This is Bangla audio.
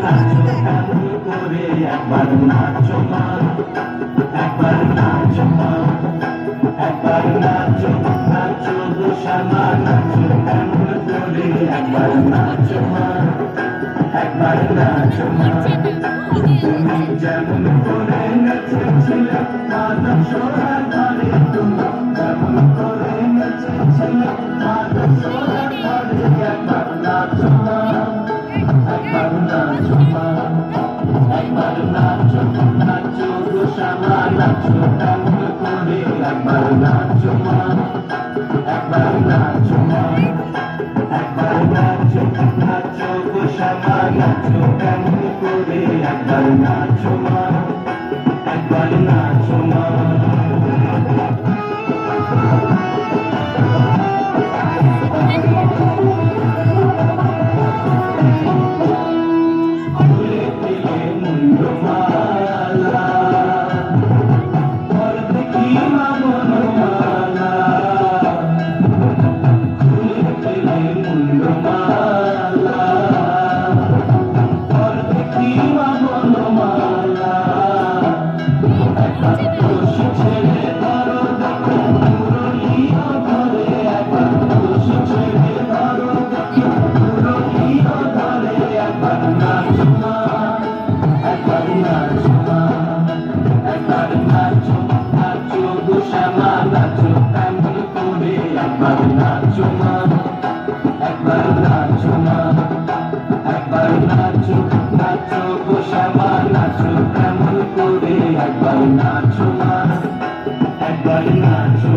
নাচো কেমন করে একবার নাচো মা, একবার নাচো মা, একবার নাচো নাচো গো শ্যামা নাচো কেমন করে একবার নাচো মা, একবার নাচো মা। তুমি যেমন করে নেচেছিলে মাধব সোনার ঘরে, তুমি যেমন করে নেচেছিলে মাধব সোনার ঘরে, একবার নাচো মা, একবার নাচো মা, একবার নাচো নাচো গো শ্যামা নাচো কেমন করে একবার নাচো মা, একবার নাচো মা, একবার নাচো নাচো গো শ্যামা নাচো কেমন করে একবার নাচো মা, একবার নাচো মা। ফুলে দিলে মুন্ডমালা, পরতে কি মা বনমালা, ফুলে দিলে মুন্ডমালা, পরতে কি মা বনমালা, একবার খুশি ছেড়ে ধরো দেখো মুরলিও ধরে, একবার খুশি ছেড়ে ধরো দেখো মুরলিও ধরে, একবার নাচো মা, একবার নাচো মা, একবার নাচো নাচো গো শ্যামা নাচো কেমন করে একবার নাচো মা, একবার নাচো মা, একবার নাচো নাচো গো শ্যামা নাচো কেমন করে একবার নাচো মা, একবার নাচো